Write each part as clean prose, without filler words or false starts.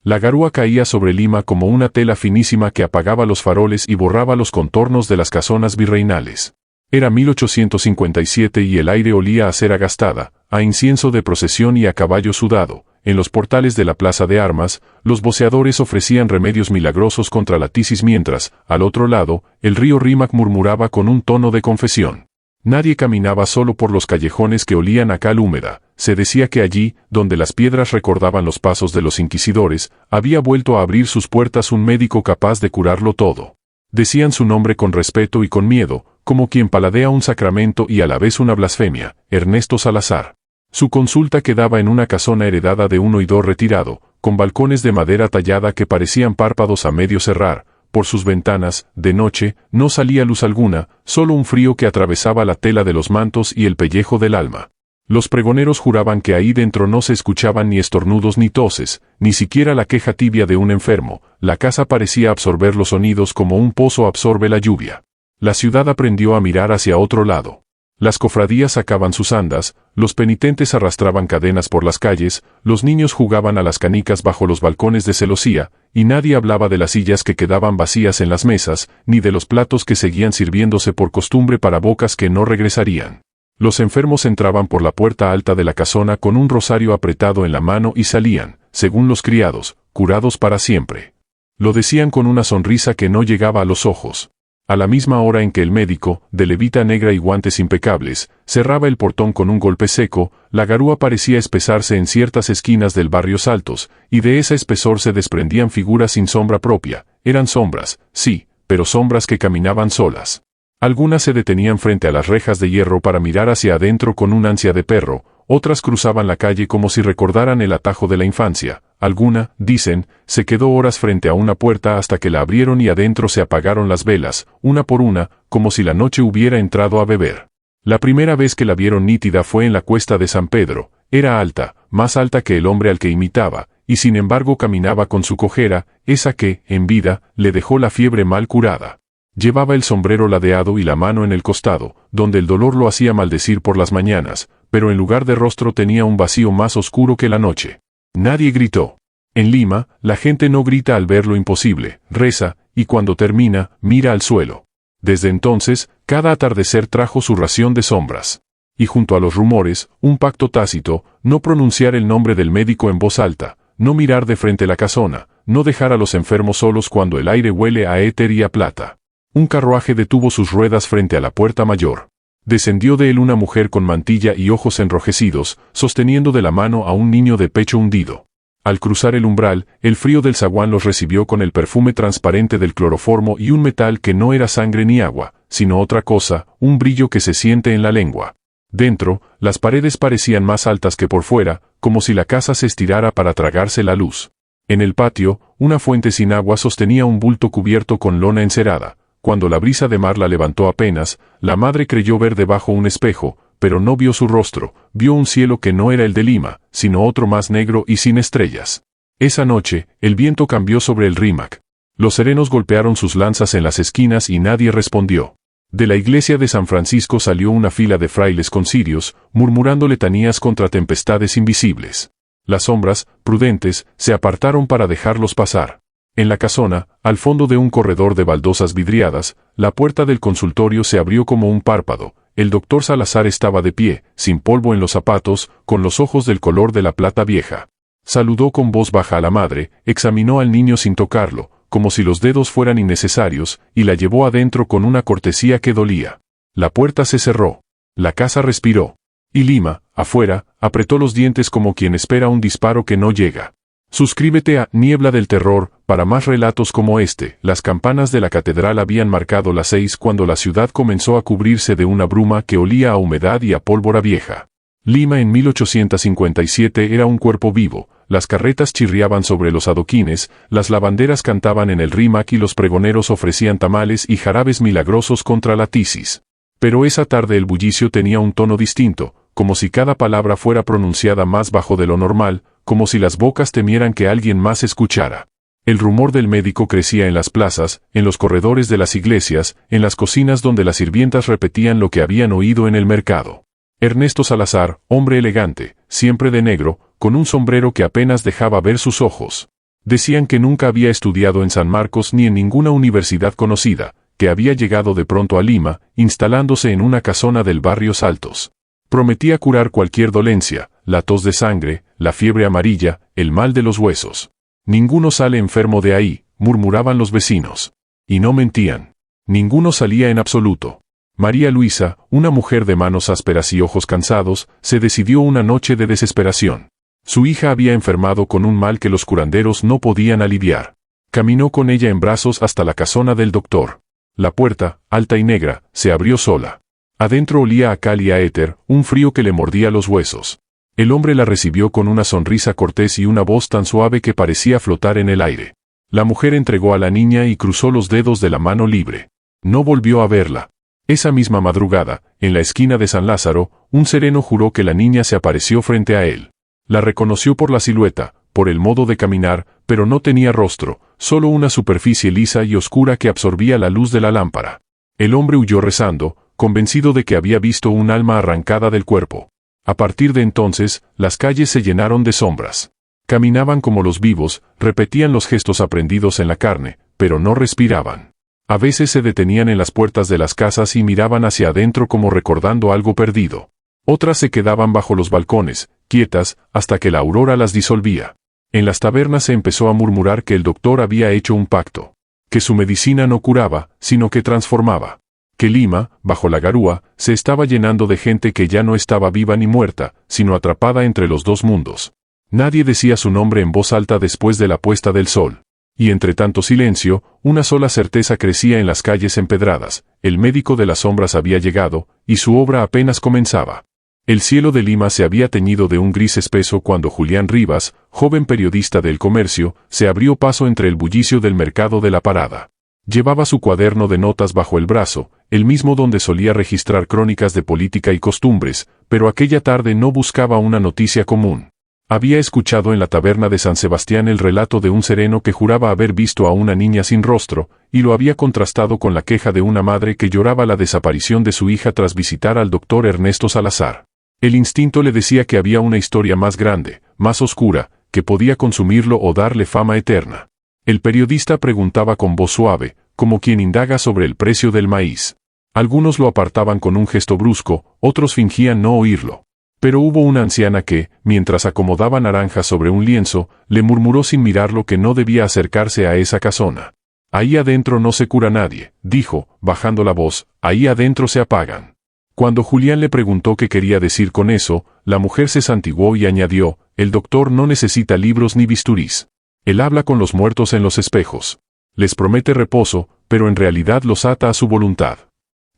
La garúa caía sobre Lima como una tela finísima que apagaba los faroles y borraba los contornos de las casonas virreinales. Era 1857 y el aire olía a cera gastada, a incienso de procesión y a caballo sudado. En los portales de la plaza de armas, los voceadores ofrecían remedios milagrosos contra la tisis mientras, al otro lado, el río Rímac murmuraba con un tono de confesión. Nadie caminaba solo por los callejones que olían a cal húmeda. Se decía que allí, donde las piedras recordaban los pasos de los inquisidores, había vuelto a abrir sus puertas un médico capaz de curarlo todo. Decían su nombre con respeto y con miedo, como quien paladea un sacramento y a la vez una blasfemia: Ernesto Salazar. Su consulta quedaba en una casona heredada de un oidor retirado, con balcones de madera tallada que parecían párpados a medio cerrar. Por sus ventanas, de noche, no salía luz alguna, solo un frío que atravesaba la tela de los mantos y el pellejo del alma. Los pregoneros juraban que ahí dentro no se escuchaban ni estornudos ni toses, ni siquiera la queja tibia de un enfermo. La casa parecía absorber los sonidos como un pozo absorbe la lluvia. La ciudad aprendió a mirar hacia otro lado. Las cofradías sacaban sus andas, los penitentes arrastraban cadenas por las calles, los niños jugaban a las canicas bajo los balcones de celosía, y nadie hablaba de las sillas que quedaban vacías en las mesas, ni de los platos que seguían sirviéndose por costumbre para bocas que no regresarían. Los enfermos entraban por la puerta alta de la casona con un rosario apretado en la mano y salían, según los criados, curados para siempre. Lo decían con una sonrisa que no llegaba a los ojos. A la misma hora en que el médico, de levita negra y guantes impecables, cerraba el portón con un golpe seco, la garúa parecía espesarse en ciertas esquinas del barrio Saltos, y de ese espesor se desprendían figuras sin sombra propia. Eran sombras, sí, pero sombras que caminaban solas. Algunas se detenían frente a las rejas de hierro para mirar hacia adentro con un ansia de perro, otras cruzaban la calle como si recordaran el atajo de la infancia. Alguna, dicen, se quedó horas frente a una puerta hasta que la abrieron y adentro se apagaron las velas, una por una, como si la noche hubiera entrado a beber. La primera vez que la vieron nítida fue en la cuesta de San Pedro. Era alta, más alta que el hombre al que imitaba, y sin embargo caminaba con su cojera, esa que, en vida, le dejó la fiebre mal curada. Llevaba el sombrero ladeado y la mano en el costado, donde el dolor lo hacía maldecir por las mañanas, pero en lugar de rostro tenía un vacío más oscuro que la noche. Nadie gritó. En Lima, la gente no grita al ver lo imposible, reza, y cuando termina, mira al suelo. Desde entonces, cada atardecer trajo su ración de sombras. Y junto a los rumores, un pacto tácito: no pronunciar el nombre del médico en voz alta, no mirar de frente la casona, no dejar a los enfermos solos cuando el aire huele a éter y a plata. Un carruaje detuvo sus ruedas frente a la puerta mayor. Descendió de él una mujer con mantilla y ojos enrojecidos, sosteniendo de la mano a un niño de pecho hundido. Al cruzar el umbral, el frío del zaguán los recibió con el perfume transparente del cloroformo y un metal que no era sangre ni agua, sino otra cosa, un brillo que se siente en la lengua. Dentro, las paredes parecían más altas que por fuera, como si la casa se estirara para tragarse la luz. En el patio, una fuente sin agua sostenía un bulto cubierto con lona encerada. Cuando la brisa de mar la levantó apenas, la madre creyó ver debajo un espejo, pero no vio su rostro, vio un cielo que no era el de Lima, sino otro más negro y sin estrellas. Esa noche, el viento cambió sobre el Rímac. Los serenos golpearon sus lanzas en las esquinas y nadie respondió. De la iglesia de San Francisco salió una fila de frailes con cirios, murmurando letanías contra tempestades invisibles. Las sombras, prudentes, se apartaron para dejarlos pasar. En la casona, al fondo de un corredor de baldosas vidriadas, la puerta del consultorio se abrió como un párpado. El doctor Salazar estaba de pie, sin polvo en los zapatos, con los ojos del color de la plata vieja. Saludó con voz baja a la madre, examinó al niño sin tocarlo, como si los dedos fueran innecesarios, y la llevó adentro con una cortesía que dolía. La puerta se cerró. La casa respiró. Y Lima, afuera, apretó los dientes como quien espera un disparo que no llega. Suscríbete a Niebla del Terror para más relatos como este. Las campanas de la catedral habían marcado las 6 cuando la ciudad comenzó a cubrirse de una bruma que olía a humedad y a pólvora vieja. Lima en 1857 era un cuerpo vivo. Las carretas chirriaban sobre los adoquines, las lavanderas cantaban en el Rímac y los pregoneros ofrecían tamales y jarabes milagrosos contra la tisis. Pero esa tarde el bullicio tenía un tono distinto, como si cada palabra fuera pronunciada más bajo de lo normal, como si las bocas temieran que alguien más escuchara. El rumor del médico crecía en las plazas, en los corredores de las iglesias, en las cocinas donde las sirvientas repetían lo que habían oído en el mercado. Ernesto Salazar, hombre elegante, siempre de negro, con un sombrero que apenas dejaba ver sus ojos. Decían que nunca había estudiado en San Marcos ni en ninguna universidad conocida, que había llegado de pronto a Lima, instalándose en una casona del barrio Saltos. Prometía curar cualquier dolencia, la tos de sangre, la fiebre amarilla, el mal de los huesos. Ninguno sale enfermo de ahí, murmuraban los vecinos. Y no mentían. Ninguno salía en absoluto. María Luisa, una mujer de manos ásperas y ojos cansados, se decidió una noche de desesperación. Su hija había enfermado con un mal que los curanderos no podían aliviar. Caminó con ella en brazos hasta la casona del doctor. La puerta, alta y negra, se abrió sola. Adentro olía a cal y a éter, un frío que le mordía los huesos. El hombre la recibió con una sonrisa cortés y una voz tan suave que parecía flotar en el aire. La mujer entregó a la niña y cruzó los dedos de la mano libre. No volvió a verla. Esa misma madrugada, en la esquina de San Lázaro, un sereno juró que la niña se apareció frente a él. La reconoció por la silueta, por el modo de caminar, pero no tenía rostro, solo una superficie lisa y oscura que absorbía la luz de la lámpara. El hombre huyó rezando, convencido de que había visto un alma arrancada del cuerpo. A partir de entonces, las calles se llenaron de sombras. Caminaban como los vivos, repetían los gestos aprendidos en la carne, pero no respiraban. A veces se detenían en las puertas de las casas y miraban hacia adentro como recordando algo perdido. Otras se quedaban bajo los balcones, quietas, hasta que la aurora las disolvía. En las tabernas se empezó a murmurar que el doctor había hecho un pacto. Que su medicina no curaba, sino que transformaba. Que Lima, bajo la garúa, se estaba llenando de gente que ya no estaba viva ni muerta, sino atrapada entre los dos mundos. Nadie decía su nombre en voz alta después de la puesta del sol. Y entre tanto silencio, una sola certeza crecía en las calles empedradas: el médico de las sombras había llegado, y su obra apenas comenzaba. El cielo de Lima se había teñido de un gris espeso cuando Julián Rivas, joven periodista del Comercio, se abrió paso entre el bullicio del mercado de la Parada. Llevaba su cuaderno de notas bajo el brazo, el mismo donde solía registrar crónicas de política y costumbres, pero aquella tarde no buscaba una noticia común. Había escuchado en la taberna de San Sebastián el relato de un sereno que juraba haber visto a una niña sin rostro, y lo había contrastado con la queja de una madre que lloraba la desaparición de su hija tras visitar al doctor Ernesto Salazar. El instinto le decía que había una historia más grande, más oscura, que podía consumirlo o darle fama eterna. El periodista preguntaba con voz suave, como quien indaga sobre el precio del maíz. Algunos lo apartaban con un gesto brusco, otros fingían no oírlo. Pero hubo una anciana que, mientras acomodaba naranjas sobre un lienzo, le murmuró sin mirarlo que no debía acercarse a esa casona. Ahí adentro no se cura nadie, dijo, bajando la voz, ahí adentro se apagan. Cuando Julián le preguntó qué quería decir con eso, la mujer se santiguó y añadió: el doctor no necesita libros ni bisturís. Él habla con los muertos en los espejos. Les promete reposo, pero en realidad los ata a su voluntad.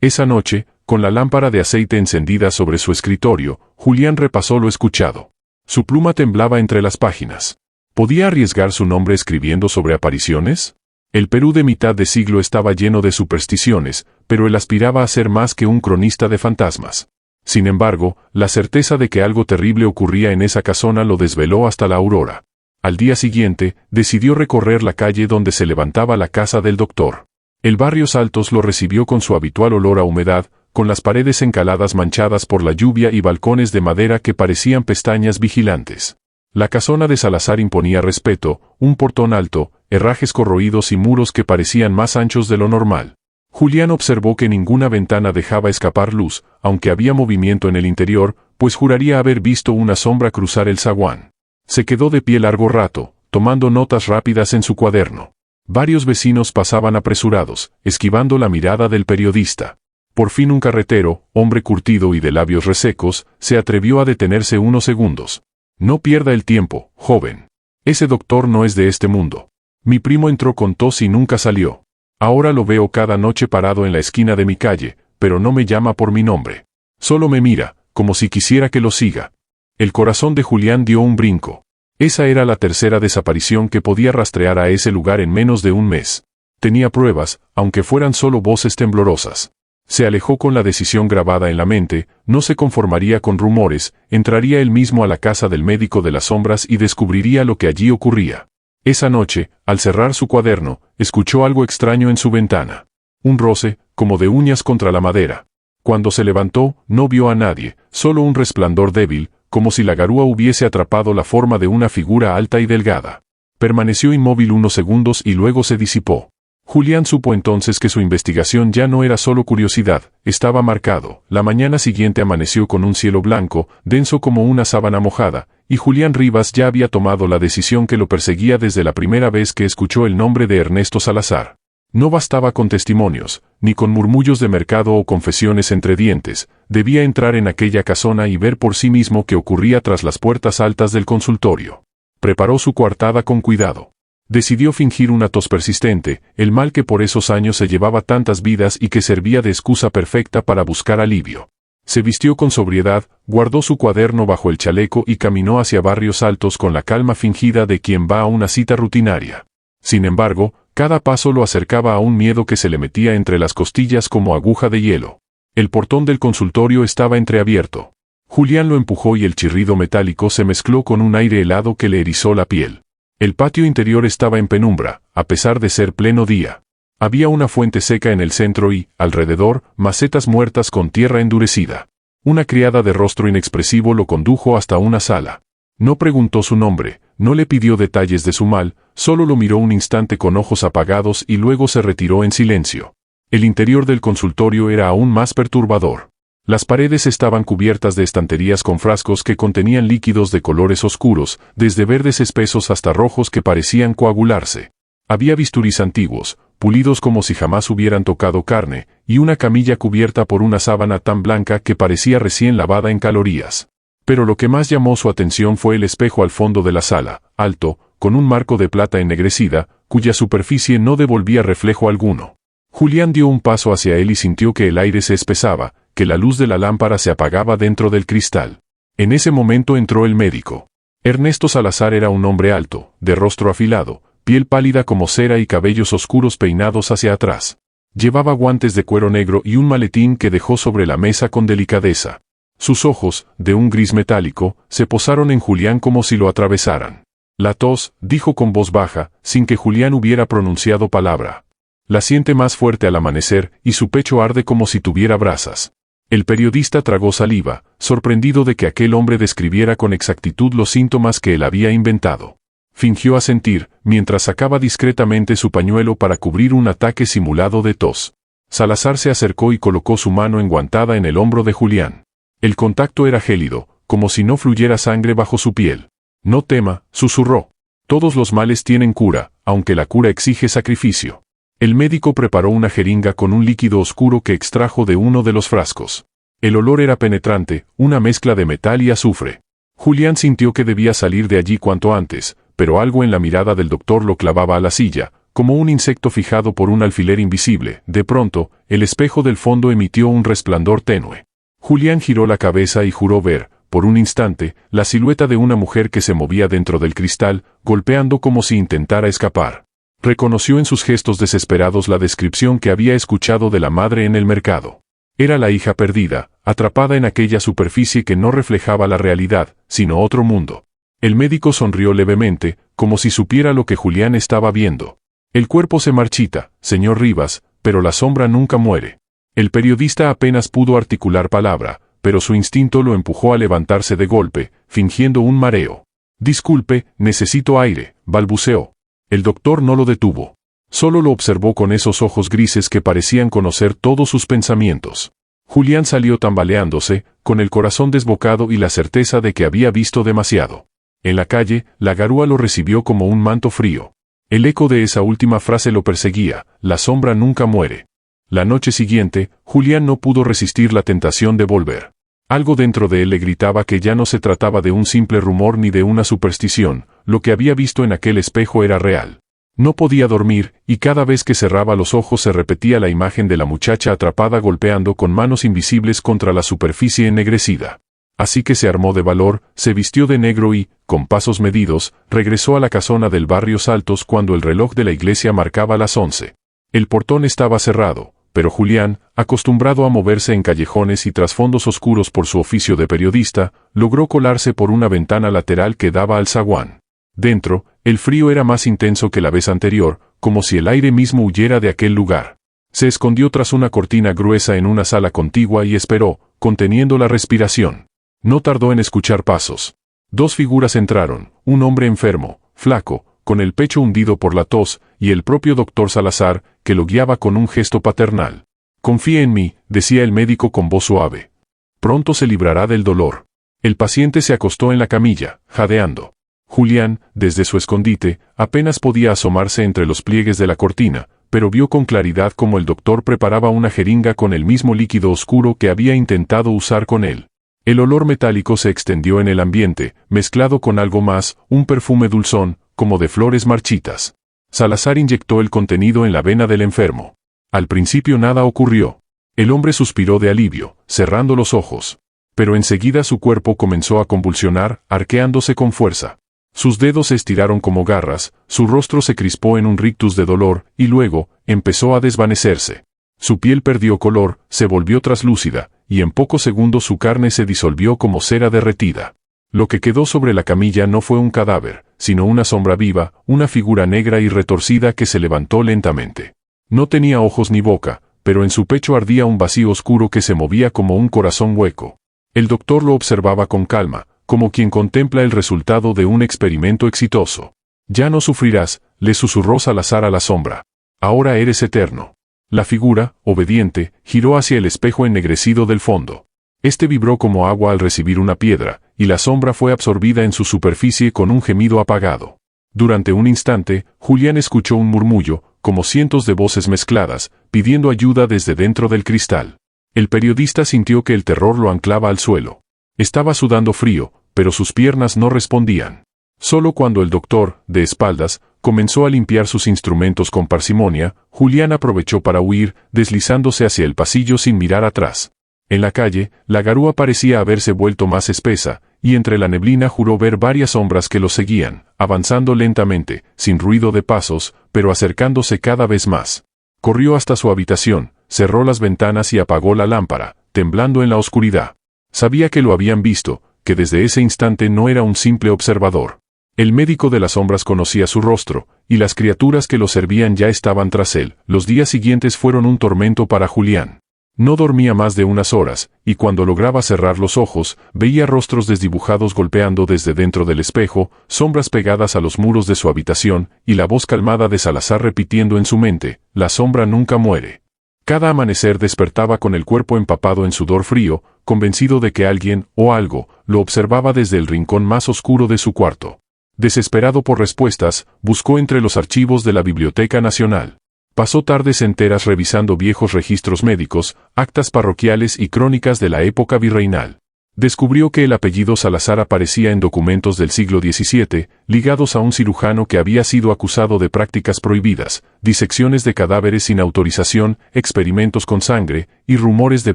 Esa noche, con la lámpara de aceite encendida sobre su escritorio, Julián repasó lo escuchado. Su pluma temblaba entre las páginas. ¿Podía arriesgar su nombre escribiendo sobre apariciones? El Perú de mitad de siglo estaba lleno de supersticiones, pero él aspiraba a ser más que un cronista de fantasmas. Sin embargo, la certeza de que algo terrible ocurría en esa casona lo desveló hasta la aurora. Al día siguiente, decidió recorrer la calle donde se levantaba la casa del doctor. El barrio Saltos lo recibió con su habitual olor a humedad, con las paredes encaladas manchadas por la lluvia y balcones de madera que parecían pestañas vigilantes. La casona de Salazar imponía respeto: un portón alto, herrajes corroídos y muros que parecían más anchos de lo normal. Julián observó que ninguna ventana dejaba escapar luz, aunque había movimiento en el interior, pues juraría haber visto una sombra cruzar el zaguán. Se quedó de pie largo rato, tomando notas rápidas en su cuaderno. Varios vecinos pasaban apresurados, esquivando la mirada del periodista. Por fin un carretero, hombre curtido y de labios resecos, se atrevió a detenerse unos segundos. No pierda el tiempo, joven. Ese doctor no es de este mundo. Mi primo entró con tos y nunca salió. Ahora lo veo cada noche parado en la esquina de mi calle, pero no me llama por mi nombre. Solo me mira, como si quisiera que lo siga. El corazón de Julián dio un brinco. Esa era la tercera desaparición que podía rastrear a ese lugar en menos de un mes. Tenía pruebas, aunque fueran solo voces temblorosas. Se alejó con la decisión grabada en la mente: no se conformaría con rumores, entraría él mismo a la casa del médico de las sombras y descubriría lo que allí ocurría. Esa noche, al cerrar su cuaderno, escuchó algo extraño en su ventana. Un roce, como de uñas contra la madera. Cuando se levantó, no vio a nadie, solo un resplandor débil, como si la garúa hubiese atrapado la forma de una figura alta y delgada. Permaneció inmóvil unos segundos y luego se disipó. Julián supo entonces que su investigación ya no era solo curiosidad, estaba marcado. La mañana siguiente amaneció con un cielo blanco, denso como una sábana mojada, y Julián Rivas ya había tomado la decisión que lo perseguía desde la primera vez que escuchó el nombre de Ernesto Salazar. No bastaba con testimonios, ni con murmullos de mercado o confesiones entre dientes, debía entrar en aquella casona y ver por sí mismo qué ocurría tras las puertas altas del consultorio. Preparó su coartada con cuidado. Decidió fingir una tos persistente, el mal que por esos años se llevaba tantas vidas y que servía de excusa perfecta para buscar alivio. Se vistió con sobriedad, guardó su cuaderno bajo el chaleco y caminó hacia Barrios Altos con la calma fingida de quien va a una cita rutinaria. Sin embargo, cada paso lo acercaba a un miedo que se le metía entre las costillas como aguja de hielo. El portón del consultorio estaba entreabierto. Julián lo empujó y el chirrido metálico se mezcló con un aire helado que le erizó la piel. El patio interior estaba en penumbra, a pesar de ser pleno día. Había una fuente seca en el centro y, alrededor, macetas muertas con tierra endurecida. Una criada de rostro inexpresivo lo condujo hasta una sala. No preguntó su nombre, no le pidió detalles de su mal, solo lo miró un instante con ojos apagados y luego se retiró en silencio. El interior del consultorio era aún más perturbador. Las paredes estaban cubiertas de estanterías con frascos que contenían líquidos de colores oscuros, desde verdes espesos hasta rojos que parecían coagularse. Había bisturís antiguos, pulidos como si jamás hubieran tocado carne, y una camilla cubierta por una sábana tan blanca que parecía recién lavada en calorías. Pero lo que más llamó su atención fue el espejo al fondo de la sala, alto, con un marco de plata ennegrecida, cuya superficie no devolvía reflejo alguno. Julián dio un paso hacia él y sintió que el aire se espesaba, que la luz de la lámpara se apagaba dentro del cristal. En ese momento entró el médico. Ernesto Salazar era un hombre alto, de rostro afilado, piel pálida como cera y cabellos oscuros peinados hacia atrás. Llevaba guantes de cuero negro y un maletín que dejó sobre la mesa con delicadeza. Sus ojos, de un gris metálico, se posaron en Julián como si lo atravesaran. La tos, dijo con voz baja, sin que Julián hubiera pronunciado palabra. La siente más fuerte al amanecer y su pecho arde como si tuviera brasas. El periodista tragó saliva, sorprendido de que aquel hombre describiera con exactitud los síntomas que él había inventado. Fingió asentir, mientras sacaba discretamente su pañuelo para cubrir un ataque simulado de tos. Salazar se acercó y colocó su mano enguantada en el hombro de Julián. El contacto era gélido, como si no fluyera sangre bajo su piel. No tema, susurró. Todos los males tienen cura, aunque la cura exige sacrificio. El médico preparó una jeringa con un líquido oscuro que extrajo de uno de los frascos. El olor era penetrante, una mezcla de metal y azufre. Julián sintió que debía salir de allí cuanto antes, pero algo en la mirada del doctor lo clavaba a la silla, como un insecto fijado por un alfiler invisible. De pronto, el espejo del fondo emitió un resplandor tenue. Julián giró la cabeza y juró ver, por un instante, la silueta de una mujer que se movía dentro del cristal, golpeando como si intentara escapar. Reconoció en sus gestos desesperados la descripción que había escuchado de la madre en el mercado. Era la hija perdida, atrapada en aquella superficie que no reflejaba la realidad, sino otro mundo. El médico sonrió levemente, como si supiera lo que Julián estaba viendo. El cuerpo se marchita, señor Rivas, pero la sombra nunca muere. El periodista apenas pudo articular palabra, pero su instinto lo empujó a levantarse de golpe, fingiendo un mareo. Disculpe, necesito aire, balbuceó. El doctor no lo detuvo. Solo lo observó con esos ojos grises que parecían conocer todos sus pensamientos. Julián salió tambaleándose, con el corazón desbocado y la certeza de que había visto demasiado. En la calle, la garúa lo recibió como un manto frío. El eco de esa última frase lo perseguía, la sombra nunca muere. La noche siguiente, Julián no pudo resistir la tentación de volver. Algo dentro de él le gritaba que ya no se trataba de un simple rumor ni de una superstición, lo que había visto en aquel espejo era real. No podía dormir, y cada vez que cerraba los ojos se repetía la imagen de la muchacha atrapada golpeando con manos invisibles contra la superficie ennegrecida. Así que se armó de valor, se vistió de negro y, con pasos medidos, regresó a la casona del Barrios Altos cuando el reloj de la iglesia marcaba las 11. El portón estaba cerrado, pero Julián, acostumbrado a moverse en callejones y trasfondos oscuros por su oficio de periodista, logró colarse por una ventana lateral que daba al zaguán. Dentro, el frío era más intenso que la vez anterior, como si el aire mismo huyera de aquel lugar. Se escondió tras una cortina gruesa en una sala contigua y esperó, conteniendo la respiración. No tardó en escuchar pasos. Dos figuras entraron, un hombre enfermo, flaco, con el pecho hundido por la tos, y el propio doctor Salazar, que lo guiaba con un gesto paternal. «Confíe en mí», decía el médico con voz suave. «Pronto se librará del dolor». El paciente se acostó en la camilla, jadeando. Julián, desde su escondite, apenas podía asomarse entre los pliegues de la cortina, pero vio con claridad cómo el doctor preparaba una jeringa con el mismo líquido oscuro que había intentado usar con él. El olor metálico se extendió en el ambiente, mezclado con algo más, un perfume dulzón, como de flores marchitas. Salazar inyectó el contenido en la vena del enfermo. Al principio nada ocurrió. El hombre suspiró de alivio, cerrando los ojos. Pero enseguida su cuerpo comenzó a convulsionar, arqueándose con fuerza. Sus dedos se estiraron como garras, su rostro se crispó en un rictus de dolor, y luego, empezó a desvanecerse. Su piel perdió color, se volvió traslúcida, y en pocos segundos su carne se disolvió como cera derretida. Lo que quedó sobre la camilla no fue un cadáver, sino una sombra viva, una figura negra y retorcida que se levantó lentamente. No tenía ojos ni boca, pero en su pecho ardía un vacío oscuro que se movía como un corazón hueco. El doctor lo observaba con calma, como quien contempla el resultado de un experimento exitoso. «Ya no sufrirás», le susurró Salazar a la sombra. «Ahora eres eterno». La figura, obediente, giró hacia el espejo ennegrecido del fondo. Este vibró como agua al recibir una piedra, y la sombra fue absorbida en su superficie con un gemido apagado. Durante un instante, Julián escuchó un murmullo, como cientos de voces mezcladas, pidiendo ayuda desde dentro del cristal. El periodista sintió que el terror lo anclaba al suelo. Estaba sudando frío, pero sus piernas no respondían. Solo cuando el doctor, de espaldas, comenzó a limpiar sus instrumentos con parsimonia, Julián aprovechó para huir, deslizándose hacia el pasillo sin mirar atrás. En la calle, la garúa parecía haberse vuelto más espesa, y entre la neblina juró ver varias sombras que lo seguían, avanzando lentamente, sin ruido de pasos, pero acercándose cada vez más. Corrió hasta su habitación, cerró las ventanas y apagó la lámpara, temblando en la oscuridad. Sabía que lo habían visto, que desde ese instante no era un simple observador. El médico de las sombras conocía su rostro, y las criaturas que lo servían ya estaban tras él. Los días siguientes fueron un tormento para Julián. No dormía más de unas horas, y cuando lograba cerrar los ojos, veía rostros desdibujados golpeando desde dentro del espejo, sombras pegadas a los muros de su habitación, y la voz calmada de Salazar repitiendo en su mente: «La sombra nunca muere». Cada amanecer despertaba con el cuerpo empapado en sudor frío, convencido de que alguien, o algo, lo observaba desde el rincón más oscuro de su cuarto. Desesperado por respuestas, buscó entre los archivos de la Biblioteca Nacional. Pasó tardes enteras revisando viejos registros médicos, actas parroquiales y crónicas de la época virreinal. Descubrió que el apellido Salazar aparecía en documentos del siglo XVII, ligados a un cirujano que había sido acusado de prácticas prohibidas, disecciones de cadáveres sin autorización, experimentos con sangre, y rumores de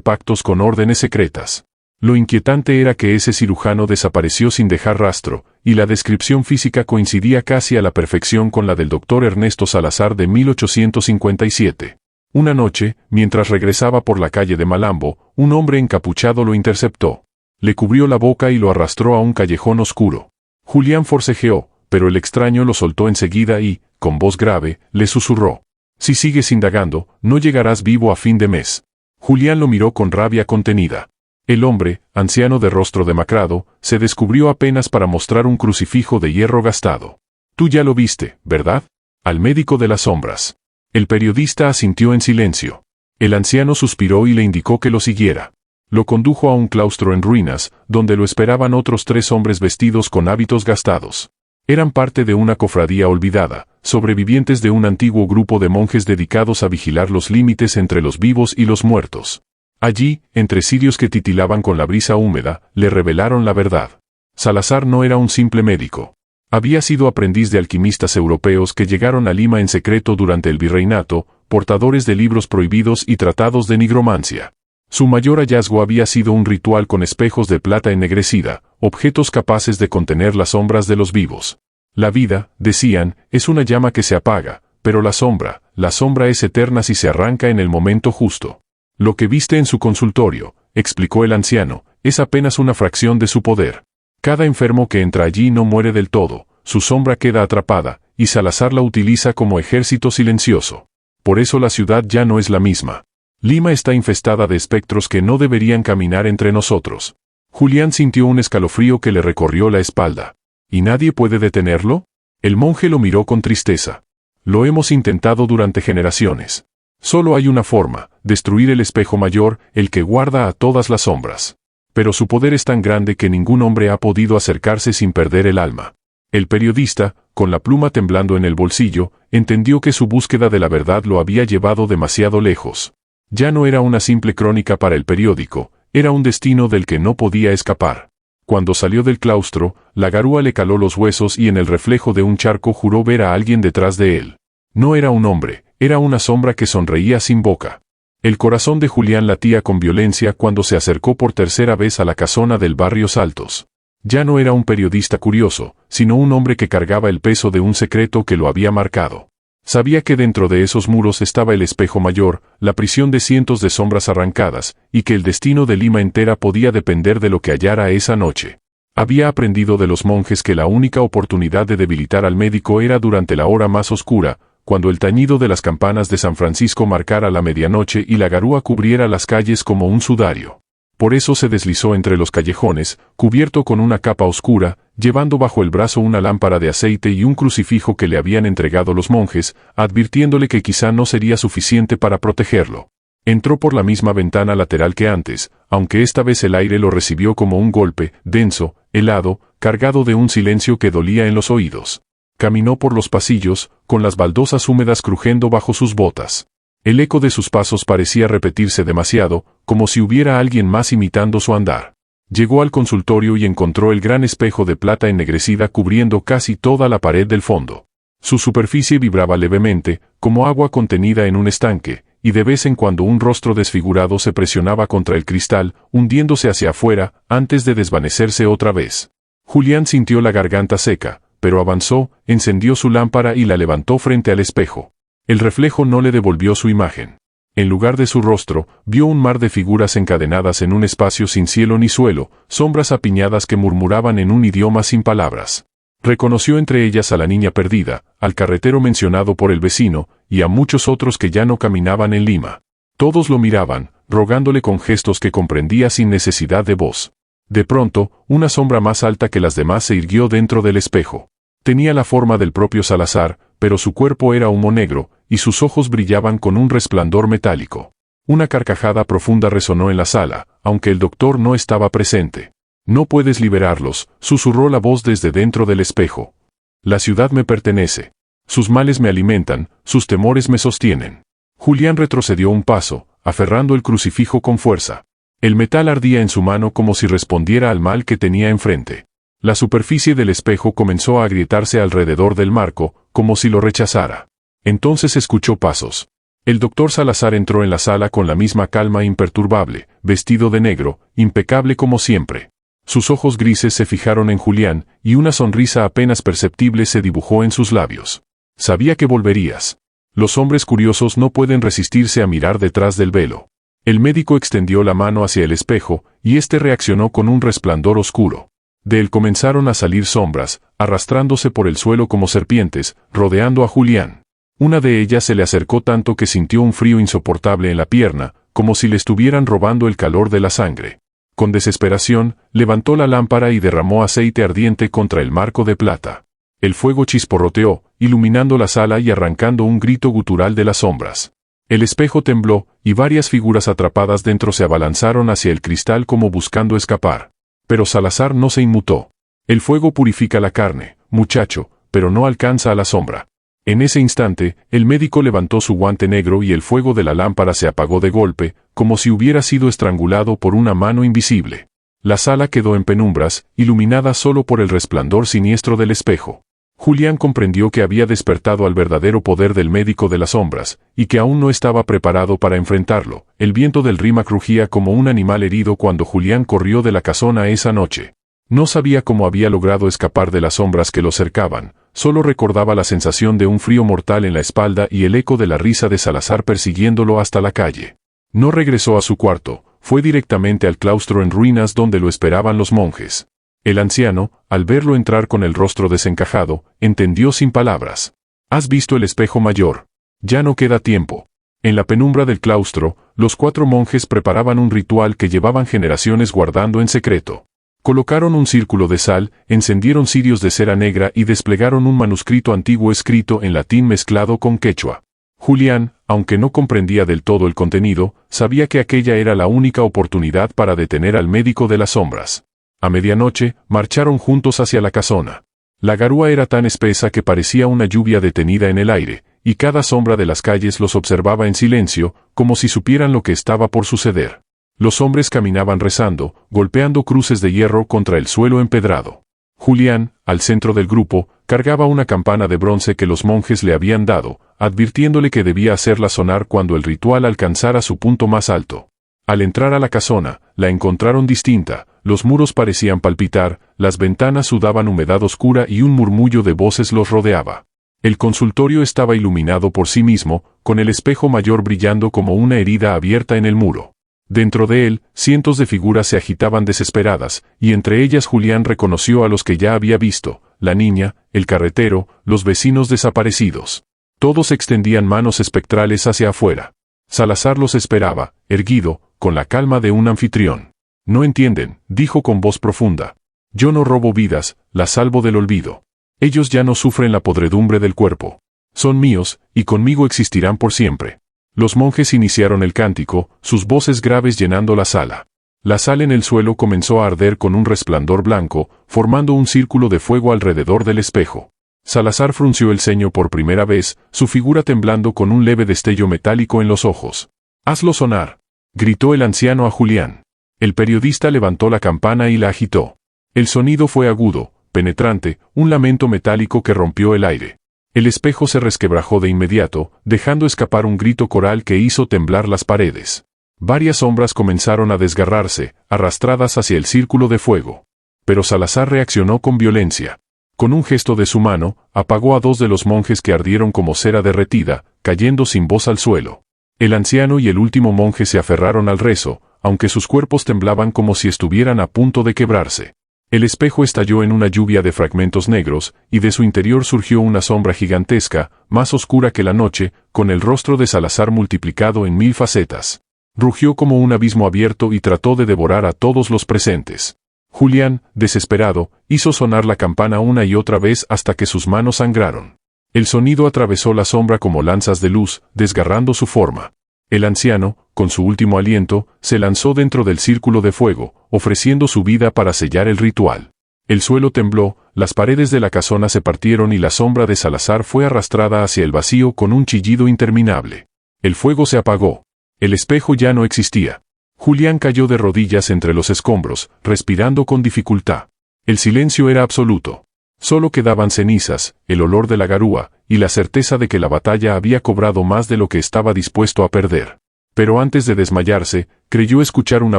pactos con órdenes secretas. Lo inquietante era que ese cirujano desapareció sin dejar rastro, y la descripción física coincidía casi a la perfección con la del doctor Ernesto Salazar de 1857. Una noche, mientras regresaba por la calle de Malambo, un hombre encapuchado lo interceptó. Le cubrió la boca y lo arrastró a un callejón oscuro. Julián forcejeó, pero el extraño lo soltó enseguida y, con voz grave, le susurró: «Si sigues indagando, no llegarás vivo a fin de mes». Julián lo miró con rabia contenida. El hombre, anciano de rostro demacrado, se descubrió apenas para mostrar un crucifijo de hierro gastado. «Tú ya lo viste, ¿verdad? Al médico de las sombras». El periodista asintió en silencio. El anciano suspiró y le indicó que lo siguiera. Lo condujo a un claustro en ruinas, donde lo esperaban otros 3 hombres vestidos con hábitos gastados. Eran parte de una cofradía olvidada, sobrevivientes de un antiguo grupo de monjes dedicados a vigilar los límites entre los vivos y los muertos. Allí, entre cirios que titilaban con la brisa húmeda, le revelaron la verdad. Salazar no era un simple médico. Había sido aprendiz de alquimistas europeos que llegaron a Lima en secreto durante el virreinato, portadores de libros prohibidos y tratados de nigromancia. Su mayor hallazgo había sido un ritual con espejos de plata ennegrecida, objetos capaces de contener las sombras de los vivos. La vida, decían, es una llama que se apaga, pero la sombra es eterna si se arranca en el momento justo. Lo que viste en su consultorio, explicó el anciano, es apenas una fracción de su poder. Cada enfermo que entra allí no muere del todo, su sombra queda atrapada, y Salazar la utiliza como ejército silencioso. Por eso la ciudad ya no es la misma. Lima está infestada de espectros que no deberían caminar entre nosotros. Julián sintió un escalofrío que le recorrió la espalda. ¿Y nadie puede detenerlo? El monje lo miró con tristeza. Lo hemos intentado durante generaciones. Solo hay una forma, destruir el espejo mayor, el que guarda a todas las sombras. Pero su poder es tan grande que ningún hombre ha podido acercarse sin perder el alma. El periodista, con la pluma temblando en el bolsillo, entendió que su búsqueda de la verdad lo había llevado demasiado lejos. Ya no era una simple crónica para el periódico, era un destino del que no podía escapar. Cuando salió del claustro, la garúa le caló los huesos y en el reflejo de un charco juró ver a alguien detrás de él. No era un hombre, era una sombra que sonreía sin boca. El corazón de Julián latía con violencia cuando se acercó por tercera vez a la casona del barrio Saltos. Ya no era un periodista curioso, sino un hombre que cargaba el peso de un secreto que lo había marcado. Sabía que dentro de esos muros estaba el espejo mayor, la prisión de cientos de sombras arrancadas, y que el destino de Lima entera podía depender de lo que hallara esa noche. Había aprendido de los monjes que la única oportunidad de debilitar al médico era durante la hora más oscura, cuando el tañido de las campanas de San Francisco marcara la medianoche y la garúa cubriera las calles como un sudario. Por eso se deslizó entre los callejones, cubierto con una capa oscura, llevando bajo el brazo una lámpara de aceite y un crucifijo que le habían entregado los monjes, advirtiéndole que quizá no sería suficiente para protegerlo. Entró por la misma ventana lateral que antes, aunque esta vez el aire lo recibió como un golpe, denso, helado, cargado de un silencio que dolía en los oídos. Caminó por los pasillos, con las baldosas húmedas crujiendo bajo sus botas. El eco de sus pasos parecía repetirse demasiado, como si hubiera alguien más imitando su andar. Llegó al consultorio y encontró el gran espejo de plata ennegrecida cubriendo casi toda la pared del fondo. Su superficie vibraba levemente, como agua contenida en un estanque, y de vez en cuando un rostro desfigurado se presionaba contra el cristal, hundiéndose hacia afuera, antes de desvanecerse otra vez. Julián sintió la garganta seca, pero avanzó, encendió su lámpara y la levantó frente al espejo. El reflejo no le devolvió su imagen. En lugar de su rostro, vio un mar de figuras encadenadas en un espacio sin cielo ni suelo, sombras apiñadas que murmuraban en un idioma sin palabras. Reconoció entre ellas a la niña perdida, al carretero mencionado por el vecino, y a muchos otros que ya no caminaban en Lima. Todos lo miraban, rogándole con gestos que comprendía sin necesidad de voz. De pronto, una sombra más alta que las demás se irguió dentro del espejo. Tenía la forma del propio Salazar, pero su cuerpo era humo negro, y sus ojos brillaban con un resplandor metálico. Una carcajada profunda resonó en la sala, aunque el doctor no estaba presente. «No puedes liberarlos», susurró la voz desde dentro del espejo. «La ciudad me pertenece. Sus males me alimentan, sus temores me sostienen». Julián retrocedió un paso, aferrando el crucifijo con fuerza. El metal ardía en su mano como si respondiera al mal que tenía enfrente. La superficie del espejo comenzó a agrietarse alrededor del marco, como si lo rechazara. Entonces escuchó pasos. El doctor Salazar entró en la sala con la misma calma imperturbable, vestido de negro, impecable como siempre. Sus ojos grises se fijaron en Julián, y una sonrisa apenas perceptible se dibujó en sus labios. «Sabía que volverías. Los hombres curiosos no pueden resistirse a mirar detrás del velo». El médico extendió la mano hacia el espejo, y éste reaccionó con un resplandor oscuro. De él comenzaron a salir sombras, arrastrándose por el suelo como serpientes, rodeando a Julián. Una de ellas se le acercó tanto que sintió un frío insoportable en la pierna, como si le estuvieran robando el calor de la sangre. Con desesperación, levantó la lámpara y derramó aceite ardiente contra el marco de plata. El fuego chisporroteó, iluminando la sala y arrancando un grito gutural de las sombras. El espejo tembló, y varias figuras atrapadas dentro se abalanzaron hacia el cristal como buscando escapar. Pero Salazar no se inmutó. El fuego purifica la carne, muchacho, pero no alcanza a la sombra. En ese instante, el médico levantó su guante negro y el fuego de la lámpara se apagó de golpe, como si hubiera sido estrangulado por una mano invisible. La sala quedó en penumbras, iluminada solo por el resplandor siniestro del espejo. Julián comprendió que había despertado al verdadero poder del médico de las sombras, y que aún no estaba preparado para enfrentarlo. El viento del Rímac rugía como un animal herido cuando Julián corrió de la casona esa noche. No sabía cómo había logrado escapar de las sombras que lo cercaban, solo recordaba la sensación de un frío mortal en la espalda y el eco de la risa de Salazar persiguiéndolo hasta la calle. No regresó a su cuarto, fue directamente al claustro en ruinas donde lo esperaban los monjes. El anciano, al verlo entrar con el rostro desencajado, entendió sin palabras. «¿Has visto el espejo mayor? Ya no queda tiempo». En la penumbra del claustro, los 4 monjes preparaban un ritual que llevaban generaciones guardando en secreto. Colocaron un círculo de sal, encendieron cirios de cera negra y desplegaron un manuscrito antiguo escrito en latín mezclado con quechua. Julián, aunque no comprendía del todo el contenido, sabía que aquella era la única oportunidad para detener al médico de las sombras. A medianoche, marcharon juntos hacia la casona. La garúa era tan espesa que parecía una lluvia detenida en el aire, y cada sombra de las calles los observaba en silencio, como si supieran lo que estaba por suceder. Los hombres caminaban rezando, golpeando cruces de hierro contra el suelo empedrado. Julián, al centro del grupo, cargaba una campana de bronce que los monjes le habían dado, advirtiéndole que debía hacerla sonar cuando el ritual alcanzara su punto más alto. Al entrar a la casona, la encontraron distinta, los muros parecían palpitar, las ventanas sudaban humedad oscura y un murmullo de voces los rodeaba. El consultorio estaba iluminado por sí mismo, con el espejo mayor brillando como una herida abierta en el muro. Dentro de él, cientos de figuras se agitaban desesperadas, y entre ellas Julián reconoció a los que ya había visto, la niña, el carretero, los vecinos desaparecidos. Todos extendían manos espectrales hacia afuera. Salazar los esperaba, erguido, con la calma de un anfitrión. «No entienden», dijo con voz profunda. «Yo no robo vidas, las salvo del olvido. Ellos ya no sufren la podredumbre del cuerpo. Son míos, y conmigo existirán por siempre». Los monjes iniciaron el cántico, sus voces graves llenando la sala. La sal en el suelo comenzó a arder con un resplandor blanco, formando un círculo de fuego alrededor del espejo. Salazar frunció el ceño por primera vez, su figura temblando con un leve destello metálico en los ojos. «Hazlo sonar», gritó el anciano a Julián. El periodista levantó la campana y la agitó. El sonido fue agudo, penetrante, un lamento metálico que rompió el aire. El espejo se resquebrajó de inmediato, dejando escapar un grito coral que hizo temblar las paredes. Varias sombras comenzaron a desgarrarse, arrastradas hacia el círculo de fuego. Pero Salazar reaccionó con violencia. Con un gesto de su mano, apagó a dos de los monjes que ardieron como cera derretida, cayendo sin voz al suelo. El anciano y el último monje se aferraron al rezo, aunque sus cuerpos temblaban como si estuvieran a punto de quebrarse. El espejo estalló en una lluvia de fragmentos negros, y de su interior surgió una sombra gigantesca, más oscura que la noche, con el rostro de Salazar multiplicado en 1000 facetas. Rugió como un abismo abierto y trató de devorar a todos los presentes. Julián, desesperado, hizo sonar la campana una y otra vez hasta que sus manos sangraron. El sonido atravesó la sombra como lanzas de luz, desgarrando su forma. El anciano, con su último aliento, se lanzó dentro del círculo de fuego, ofreciendo su vida para sellar el ritual. El suelo tembló, las paredes de la casona se partieron y la sombra de Salazar fue arrastrada hacia el vacío con un chillido interminable. El fuego se apagó. El espejo ya no existía. Julián cayó de rodillas entre los escombros, respirando con dificultad. El silencio era absoluto. Solo quedaban cenizas, el olor de la garúa, y la certeza de que la batalla había cobrado más de lo que estaba dispuesto a perder. Pero antes de desmayarse, creyó escuchar una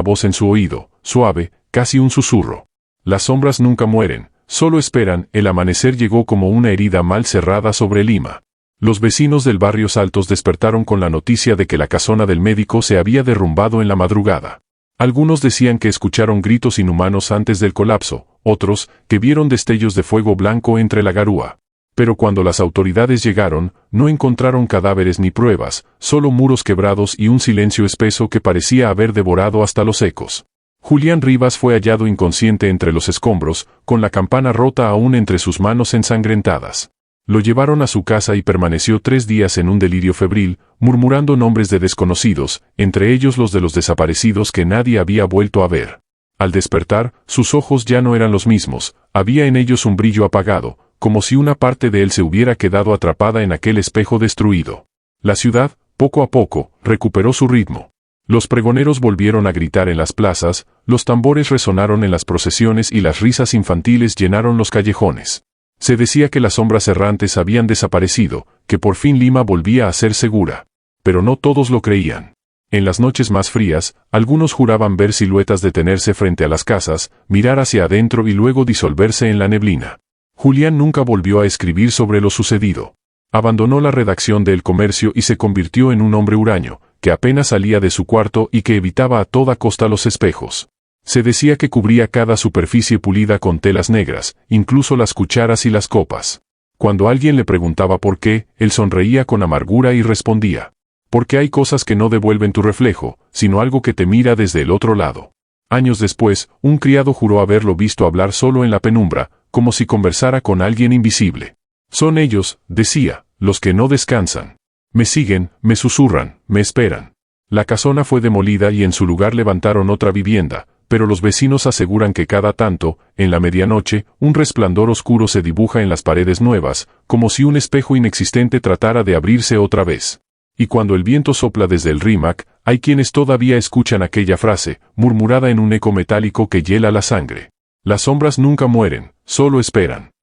voz en su oído, suave, casi un susurro. Las sombras nunca mueren, solo esperan. El amanecer llegó como una herida mal cerrada sobre Lima. Los vecinos del barrio Saltos despertaron con la noticia de que la casona del médico se había derrumbado en la madrugada. Algunos decían que escucharon gritos inhumanos antes del colapso, otros, que vieron destellos de fuego blanco entre la garúa. Pero cuando las autoridades llegaron, no encontraron cadáveres ni pruebas, solo muros quebrados y un silencio espeso que parecía haber devorado hasta los ecos. Julián Rivas fue hallado inconsciente entre los escombros, con la campana rota aún entre sus manos ensangrentadas. Lo llevaron a su casa y permaneció 3 días en un delirio febril, murmurando nombres de desconocidos, entre ellos los de los desaparecidos que nadie había vuelto a ver. Al despertar, sus ojos ya no eran los mismos, había en ellos un brillo apagado, como si una parte de él se hubiera quedado atrapada en aquel espejo destruido. La ciudad, poco a poco, recuperó su ritmo. Los pregoneros volvieron a gritar en las plazas, los tambores resonaron en las procesiones y las risas infantiles llenaron los callejones. Se decía que las sombras errantes habían desaparecido, que por fin Lima volvía a ser segura. Pero no todos lo creían. En las noches más frías, algunos juraban ver siluetas detenerse frente a las casas, mirar hacia adentro y luego disolverse en la neblina. Julián nunca volvió a escribir sobre lo sucedido. Abandonó la redacción de El Comercio y se convirtió en un hombre huraño, que apenas salía de su cuarto y que evitaba a toda costa los espejos. Se decía que cubría cada superficie pulida con telas negras, incluso las cucharas y las copas. Cuando alguien le preguntaba por qué, él sonreía con amargura y respondía: «Porque hay cosas que no devuelven tu reflejo, sino algo que te mira desde el otro lado». Años después, un criado juró haberlo visto hablar solo en la penumbra, como si conversara con alguien invisible. Son ellos, decía, los que no descansan. Me siguen, me susurran, me esperan. La casona fue demolida y en su lugar levantaron otra vivienda, pero los vecinos aseguran que cada tanto, en la medianoche, un resplandor oscuro se dibuja en las paredes nuevas, como si un espejo inexistente tratara de abrirse otra vez. Y cuando el viento sopla desde el Rímac, hay quienes todavía escuchan aquella frase, murmurada en un eco metálico que hiela la sangre. Las sombras nunca mueren, solo esperan.